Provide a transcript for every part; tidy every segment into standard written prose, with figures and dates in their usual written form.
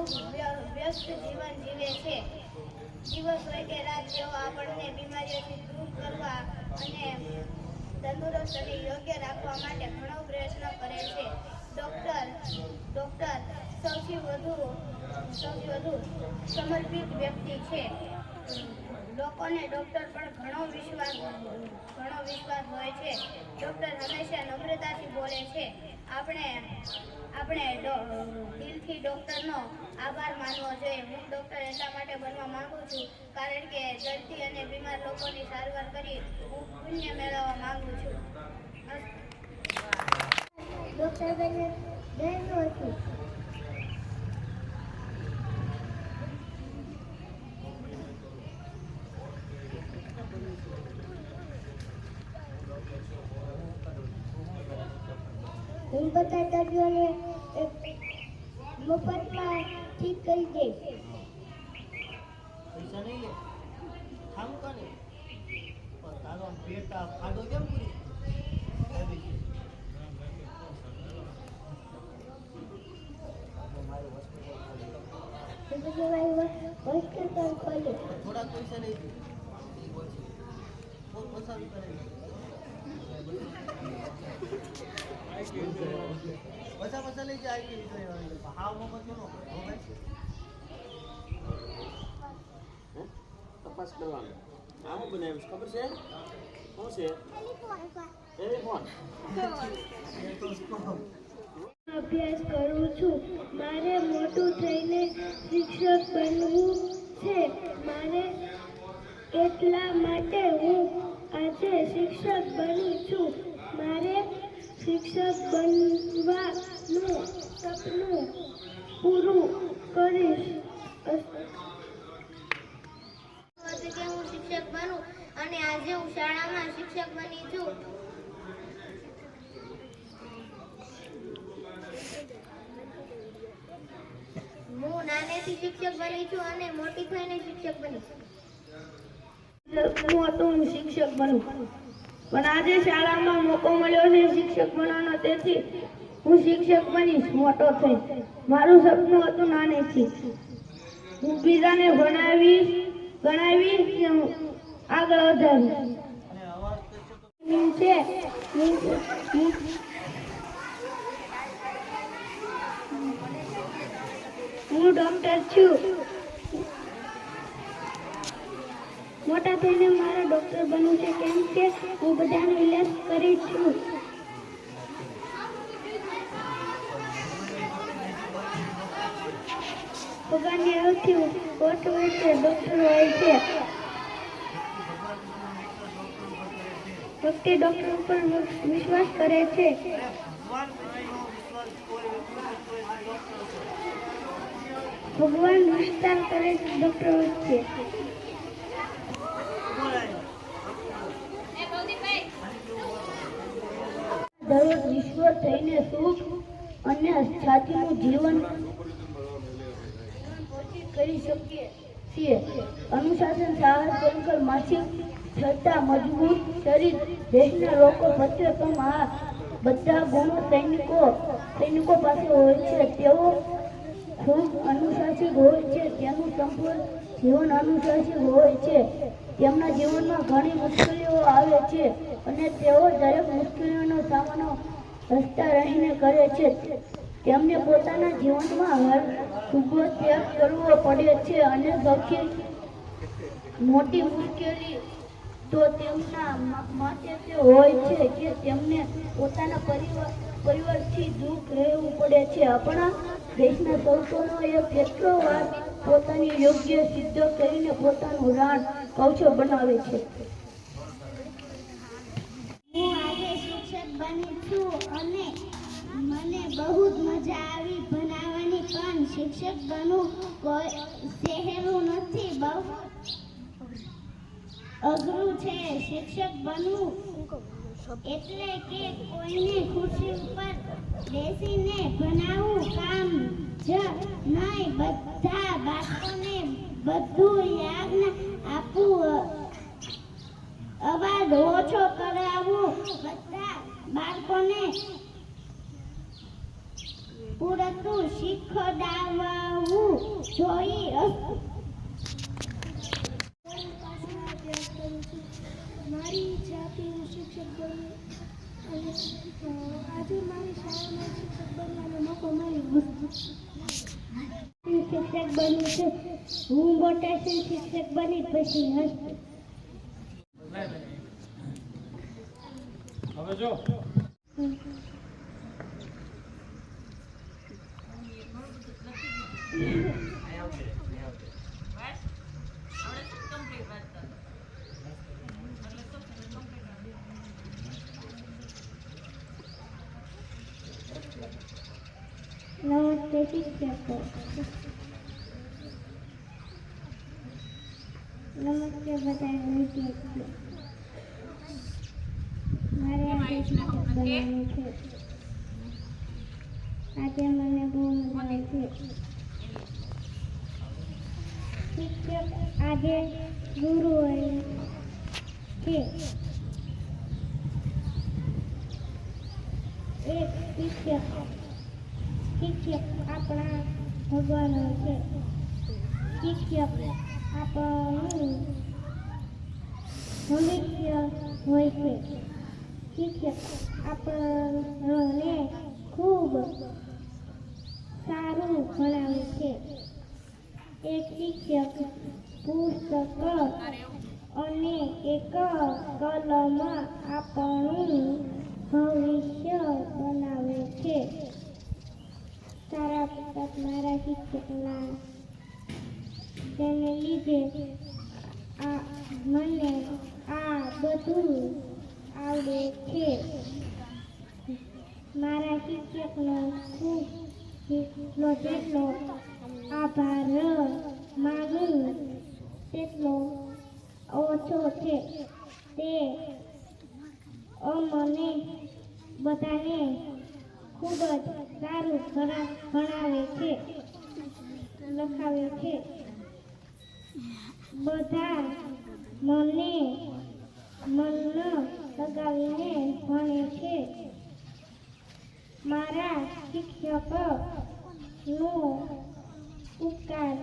ખૂબ વ્યસ્ત જીવન જીવે છે. દિવસ હોય કે રાત તેઓ આપણને બીમારીઓથી દૂર કરવા અને તંદુરસ્ત અને યોગ્ય રાખવા માટે ઘણો પ્રયત્ન કરે છે. ડોક્ટર સૌથી વધુ સમર્પિત વ્યક્તિ છે. લોકોને ડોક્ટર પર ઘણો વિશ્વાસ હોય છે. ડોક્ટર હંમેશા નમ્રતાથી બોલે છે. આપણે દિલથી ડોક્ટરનો આભાર માનવો જોઈએ. હું ડોક્ટર એટલા માટે બનવા માંગુ છું કારણ કે દર્દી અને બીમાર લોકોની સારવાર કરી હું પુણ્ય મેળવવા માંગુ છું. ડોક્ટર બનવું છું. હું બધા દર્દીઓને મફતમાં ઠીક કરી દઈશ. પૈસા નહીં લે ખામ કરે પણ તારો પેટ ખાડો કેમ પૂરી થોડા પૈસા નહીં પસાર કરે પૈસા લઈ જાય હાવ મફત નો તપાસ કરવાનો આમ બનાવીશ ખબર છે શું છે ટેલિફોન અભ્યાસ કરું છું. મારે મોટું થઈને શિક્ષક બનવું છે. મારે એટલા માટે હું આજે શિક્ષક બનું છું. મારે શિક્ષક બનવાનું સપનું પૂરું કરીશ. કે હું શિક્ષક બનું અને આજે હું શાળામાં શિક્ષક બની છું. હું નાનેથી શિક્ષક બની છું અને મોટી થઈને શિક્ષક બની છું. હું શિક્ષક બનું પણ આજે શાળામાં મોકો મળ્યો છે શિક્ષક બનવાનો, તેથી હું શિક્ષક બનીશ મોટો થઈ. મારું સપનું હતું નાનેથી હું બીજાને ભણાવીશ આગળ વધારીશ. હું ડોક્ટર છું. મોટા થઈને મારે ડોક્ટર બનવું છે કેમ કે હું બધાનો ઇલાજ કરી છું. ભગવાનની સૌથી મોટો ડોક્ટર હોય છે. વ્યક્તિ ડોક્ટર ઉપર વિશ્વાસ કરે છે. ભગવાન વિસ્તાર કરે છે ડોક્ટર વચ્ચે. દરરોજ ઈશ્વર થઈને સુખ અને શાંતિનું જીવન કરી શકીએ છીએ. અનુશાસન, સાહસ, સંકલ્પ, માનસિક સ્થિરતા, મજબૂત શરીર, દેશના લોકો પ્રત્યે આ બધા ગુણો સૈનિકો પાસે હોય છે. તેઓ ખૂબ અનુશાસિત હોય છે. તેમનું સંપૂર્ણ જીવન અનુશાસિત હોય છે. તેમના જીવનમાં ઘણી મુશ્કેલીઓ આવે છે અને તેઓ દરેક મુશ્કેલીઓનો સામનો હસતા રહીને કરે છે. તેમને પોતાના જીવનમાં ખૂબ ત્યાગ કરવો પડે છે અને સૌથી મોટી મુશ્કેલી તો તેમના માટે તે હોય છે કે તેમને પોતાના પરિવારથી દૂર રહેવું પડે છે. આપણા દેશના સૌકોનો એક કેટલો વાર પોતાની યોગ્ય સિદ્ધ કરીને પોતાનું રાણ કૌશલ બનાવે છે. હું આજે શિક્ષક બની છું અને મને બહુ જ મજા આવી ભણાવવાની. પણ શિક્ષક બનવું કોઈ સહેલું નથી, બહુ અઘરું છે. શિક્ષક બનવું એટલે કે કોઈને ખુરશી ઉપર બેસીને ભણાવવું કામ જ નહીં. બધા બાળકોને બધું યાદ આપવું, અવાજ ઓછો કરાવવું, બધા બાળકોને પૂરતું શીખડાવવું, મારી જાતિનું શિક્ષક બનવું અને આજે મારી શાળામાં શિક્ષક બનવાનો મોકો મળ્યો. શિક્ષક બનવું છે. હું મોટા શિક્ષક બની પછી હશે. હવે જો નમસ્તે શિક્ષકો. નમસ્તે બધા વિદ્યાર્થીઓ. મારે આજે શિક્ષક બનવાનું છે. આજે મને બહુ મજા આવે છે. શિક્ષક આજે ગુરુ હોય છે. એક શિક્ષક આપણા ભગવાન હોય છે. શિક્ષક આપણું ભવિષ્ય હોય છે. શિક્ષક આપણને ખૂબ સારું ભણાવે છે. એક શિક્ષક પુસ્તક અને એક કલમ આપણું ભવિષ્ય બનાવે છે. તારા પિતા મારા શિક્ષકના તેને લીધે મને આ બધું આવડે છે. મારા શિક્ષકનો ખૂબ જેટલો આભાર માનું તેટલો ઓછો છે. તે અમને બધાને ખૂબ જ સારું ભણાવે છે, લખાવે છે. બધા મને મન લગાવીને ભણે છે. મારા શિક્ષકનો ઉપકાર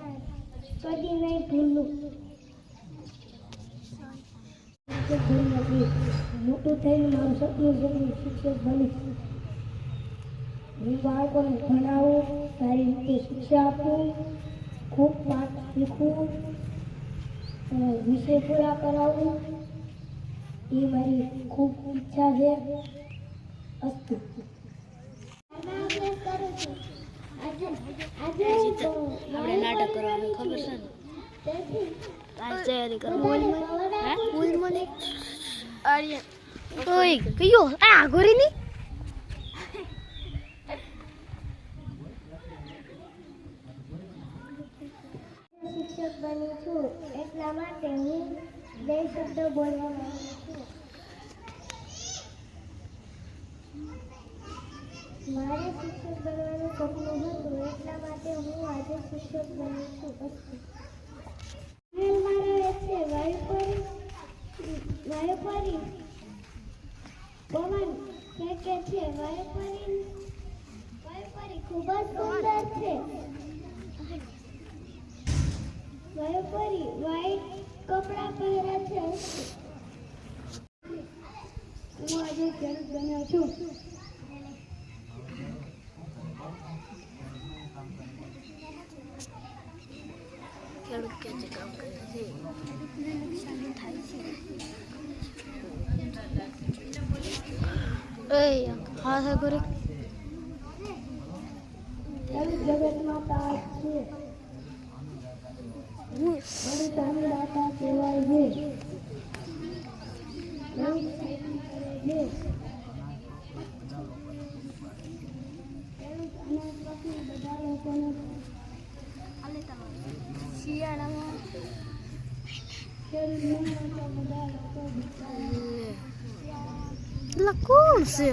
કદી નહીં ભૂલું. મોટું થઈને મારું સપનું છે કે શિક્ષક બનીશ. હું બાળકોને ભણાવું, સારી રીતે શિક્ષા આપું, ખૂબ પાઠ શીખવું, વિષય પૂરા કરાવું, એ મારી ખૂબ ઈચ્છા છે. અસ્તુ. આપણે નાટક કરવાનું ખબર છે ને? આજ તૈયારી કરવાની. ઓય કયો આ ગોરીની શિક્ષક બની છું એટલા માટે હું 2 શબ્દો બોલવા માંગુ છું. મારે શિક્ષક બનવાનું સપનું હતું એટલા માટે હું આજે શિક્ષક બની છું. મારા છે વાયુપરી પવન ફેંકે છે. વાયુપરી ખૂબ જ સુંદર છે. વાયુપરી વ્હાઈટ કપડાં પહેરે છે. હું આજે ખેડૂત બન્યો છું. ખેડૂત કે જે કામ કરે છે નુકસાન થાય છે. ઓય હા હા ગોરી ખેડૂત જગતમાં તાજ છે. ખેડૂતોની દાતા કહેવાય છે. બધા લોકોને શિયાળામાં ખેડૂત બધા લોકો કોણ છે?